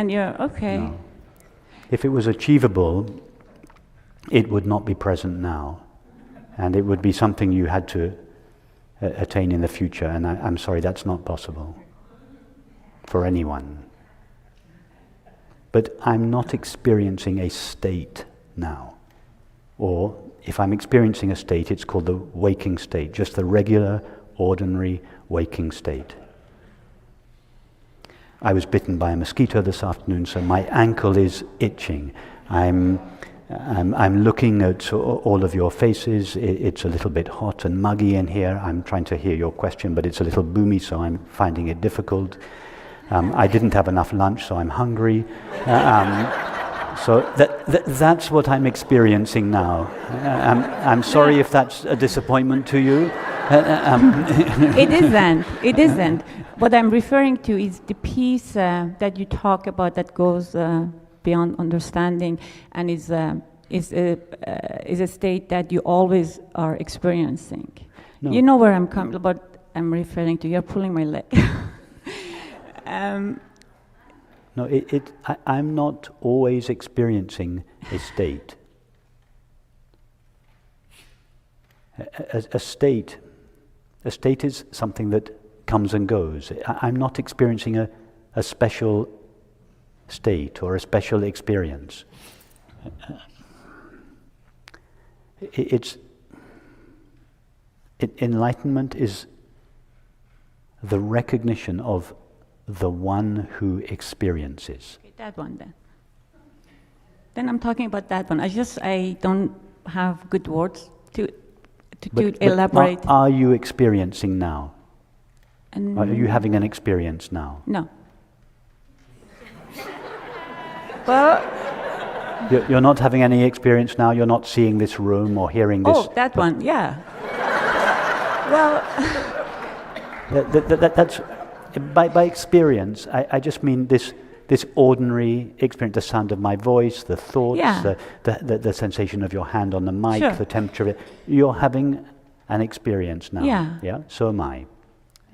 And you're, okay. No. If it was achievable, it would not be present now. And it would be something you had to attain in the future. And I'm sorry, that's not possible for anyone. But I'm not experiencing a state now. Or if I'm experiencing a state, it's called the waking state, just the regular, ordinary waking state. I was bitten by a mosquito this afternoon, so my ankle is itching. I'm looking at all of your faces. It's a little bit hot and muggy in here. I'm trying to hear your question, but it's a little boomy, so I'm finding it difficult. I didn't have enough lunch, so I'm hungry. So that's what I'm experiencing now. I'm sorry if that's a disappointment to you. It isn't. It isn't. What I'm referring to is the peace that you talk about that goes beyond understanding, and is a state that you always are experiencing. No. You know where I'm referring to. You're pulling my leg. No, I'm not always experiencing a state. A state is something that comes and goes. I'm not experiencing a special state or a special experience. Enlightenment is the recognition of the one who experiences. Okay, that one then. Then I'm talking about that one. I don't have good words to elaborate. Are you experiencing now? Are you having an experience now? No. Well, you're not having any experience now? You're not seeing this room or hearing this? Oh, that one, yeah. Well... That's... By experience, I just mean this ordinary experience, the sound of my voice, the thoughts, yeah. the sensation of your hand on the mic, sure. the temperature of it. You're having an experience now. Yeah. Yeah? So am I.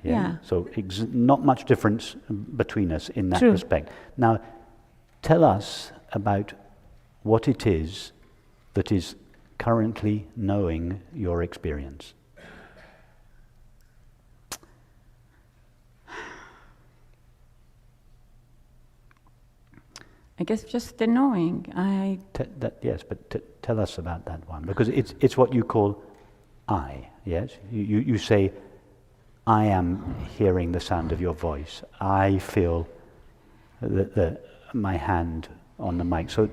Yeah. So not much difference between us in that True. respect. Now, tell us about what it is that is currently knowing your experience. I guess just the knowing. Yes, but tell us about that one, because it's what you call I. Yes, you say, I am hearing the sound of your voice. I feel my hand on the mic. So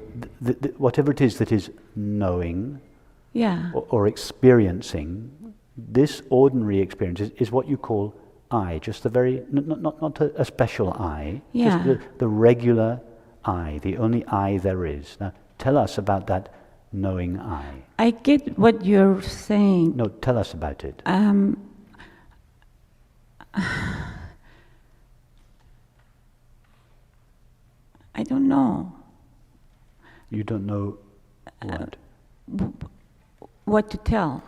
whatever it is that is knowing, yeah, or experiencing, this ordinary experience is what you call I. Just the very not a special I. Yeah. Just the regular I, the only I there is. Now, tell us about that knowing I. I get what you're saying. No, tell us about it. I don't know. You don't know what? What to tell.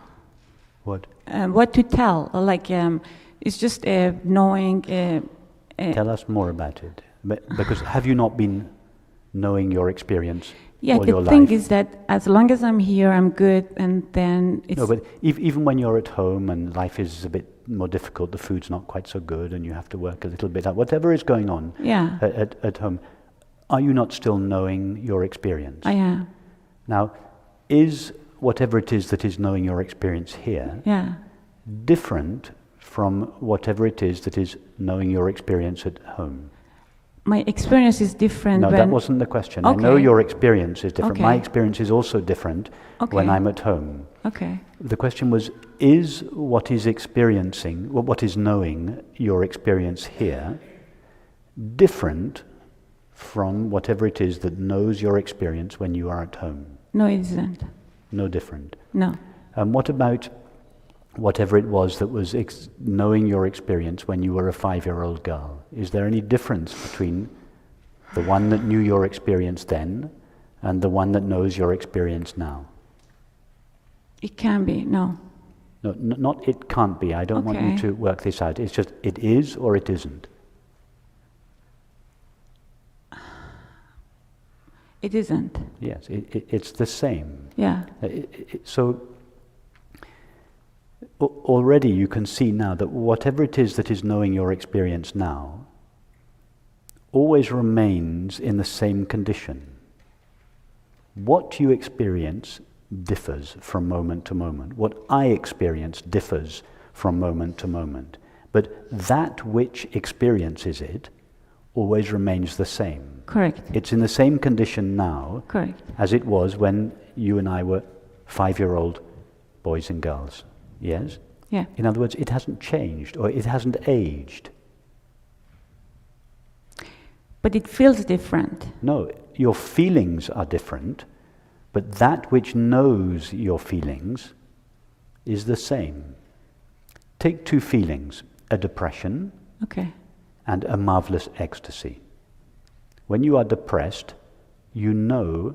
What? What to tell. Like, it's just knowing... Tell us more about it. Because have you not been knowing your experience all your life? The thing is that as long as I'm here, I'm good, and then it's... No, but even when you're at home and life is a bit more difficult, the food's not quite so good, and you have to work a little bit out, whatever is going on at home, are you not still knowing your experience? I am. Now, is whatever it is that is knowing your experience here different from whatever it is that is knowing your experience at home? My experience is different. No, that wasn't the question. Okay. I know your experience is different. Okay. My experience is also different when I'm at home. Okay. The question was, is what is experiencing, what is knowing your experience here, different from whatever it is that knows your experience when you are at home? No, it isn't. No different? No. What about whatever it was that was knowing your experience when you were a 5-year-old girl? Is there any difference between the one that knew your experience then and the one that knows your experience now? It can be, no. No, not it can't be. I don't want you to work this out. It's just it is or it isn't. It isn't. Yes, it's the same. Yeah. So already you can see now that whatever it is that is knowing your experience now always remains in the same condition. What you experience differs from moment to moment. What I experience differs from moment to moment. But that which experiences it always remains the same. Correct. It's in the same condition now Correct. as it was when you and I were 5-year-old boys and girls. Yes? Yeah. In other words, it hasn't changed or it hasn't aged. But it feels different. No, your feelings are different, but that which knows your feelings is the same. Take two feelings, a depression Okay. and a marvelous ecstasy. When you are depressed, you know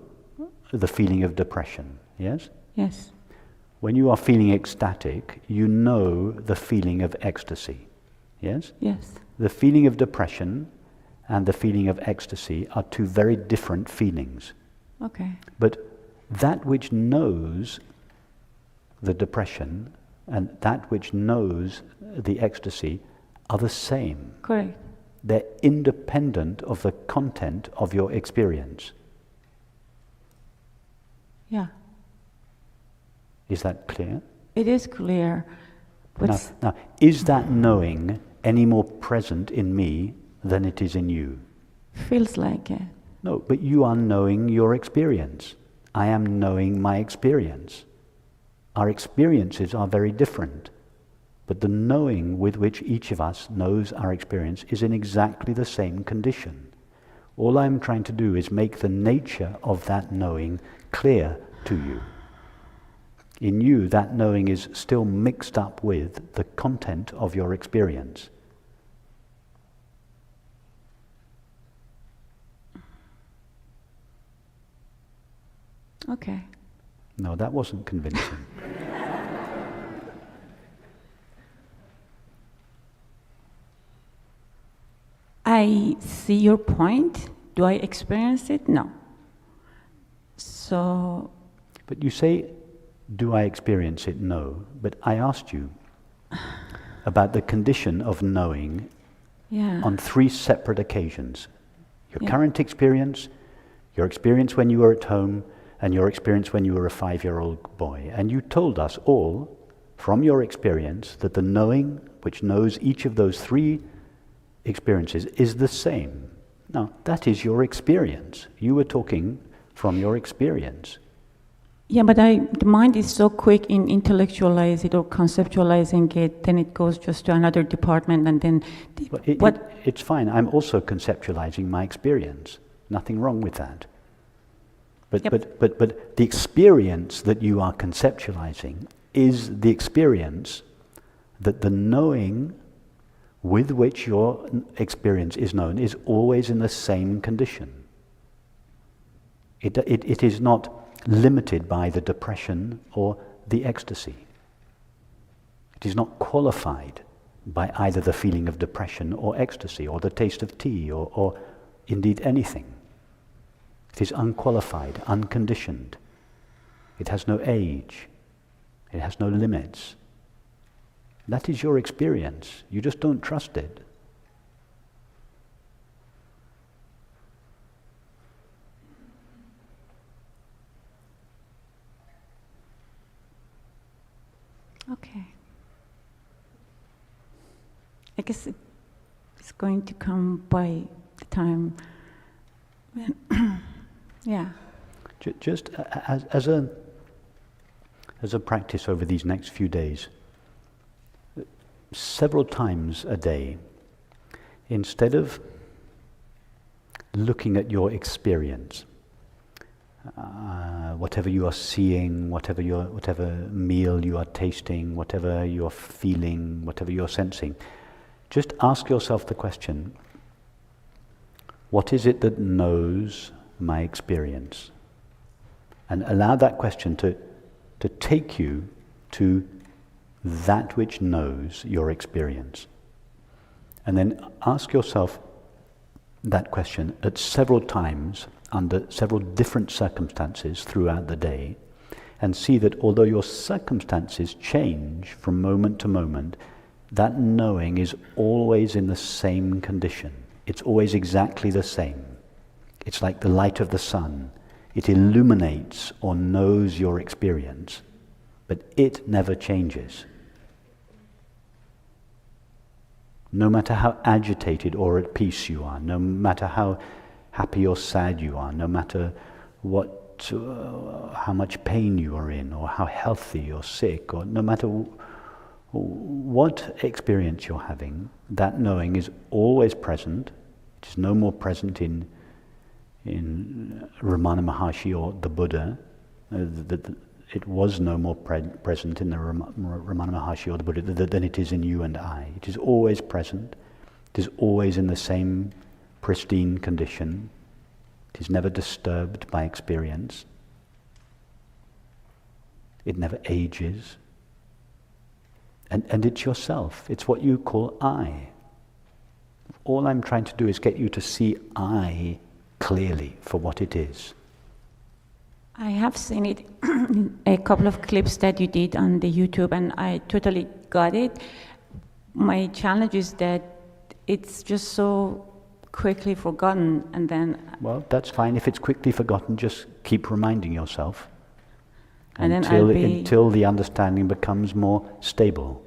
the feeling of depression, yes? Yes. When you are feeling ecstatic, you know the feeling of ecstasy, yes? Yes. The feeling of depression and the feeling of ecstasy are two very different feelings. Okay. But that which knows the depression and that which knows the ecstasy are the same. Correct. They're independent of the content of your experience. Yeah. Is that clear? It is clear. But Now, is that knowing any more present in me than it is in you? feels like it. No, but you are knowing your experience. I am knowing my experience. Our experiences are very different, but the knowing with which each of us knows our experience is in exactly the same condition. All I'm trying to do is make the nature of that knowing clear to you. In you, that knowing is still mixed up with the content of your experience. Okay. No, that wasn't convincing. I see your point. Do I experience it? No. So, But you say, do I experience it? No. But I asked you about the condition of knowing yeah. on 3 separate occasions. Your Yeah. current experience, your experience when you were at home, and your experience when you were a 5-year-old boy. And you told us all, from your experience, that the knowing which knows each of those 3 experiences is the same. Now, that is your experience. You were talking from your experience. Yeah, but the mind is so quick in intellectualize it or conceptualizing it, then it goes just to another department, and then It's fine. I'm also conceptualizing my experience. Nothing wrong with that. But the experience that you are conceptualizing is the experience that the knowing with which your experience is known is always in the same condition. It is not limited by the depression or the ecstasy. It is not qualified by either the feeling of depression or ecstasy or the taste of tea or indeed anything. It is unqualified, unconditioned. It has no age. It has no limits. That is your experience. You just don't trust it. Okay. I guess it's going to come by the time when, yeah. Just as a practice over these next few days, several times a day, instead of looking at your experience, whatever you are seeing, whatever meal you are tasting, whatever you are feeling, whatever you are sensing, just ask yourself the question, what is it that knows my experience? And allow that question to take you to that which knows your experience. And then ask yourself that question at several times under several different circumstances throughout the day, and see that although your circumstances change from moment to moment, that knowing is always in the same condition. It's always exactly the same. It's like the light of the sun. It illuminates or knows your experience, but it never changes. No matter how agitated or at peace you are, no matter how happy or sad you are, no matter how much pain you are in, or how healthy or sick, or no matter what experience you're having, that knowing is always present. It is no more present in Ramana Maharshi or the Buddha. It was no more present in the Ramana Maharshi or the Buddha than it is in you and I. It is always present. It is always in the same pristine condition. It is never disturbed by experience. It never ages. And it's yourself. It's what you call I. All I'm trying to do is get you to see I clearly for what it is. I have seen it in a couple of clips that you did on the YouTube, and I totally got it. My challenge is that it's just so quickly forgotten, and then... Well, that's fine. If it's quickly forgotten, just keep reminding yourself until the understanding becomes more stable.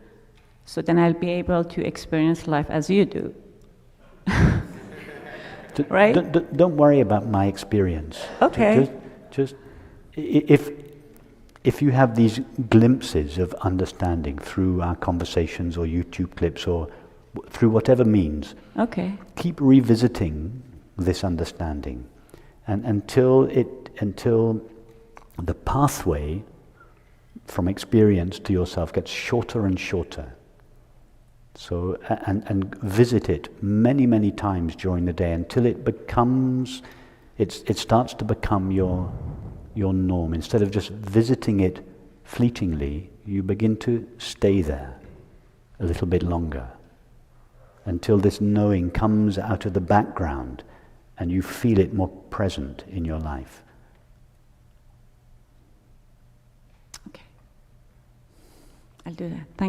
So then I'll be able to experience life as you do. Right? Don't worry about my experience. Okay. Just if you have these glimpses of understanding through our conversations or YouTube clips or through whatever means, okay, keep revisiting this understanding, and until the pathway from experience to yourself gets shorter and shorter. So, and visit it many, many times during the day until it starts to become your norm. Instead of just visiting it fleetingly, you begin to stay there a little bit longer until this knowing comes out of the background and you feel it more present in your life. okay. I'll do that. Thank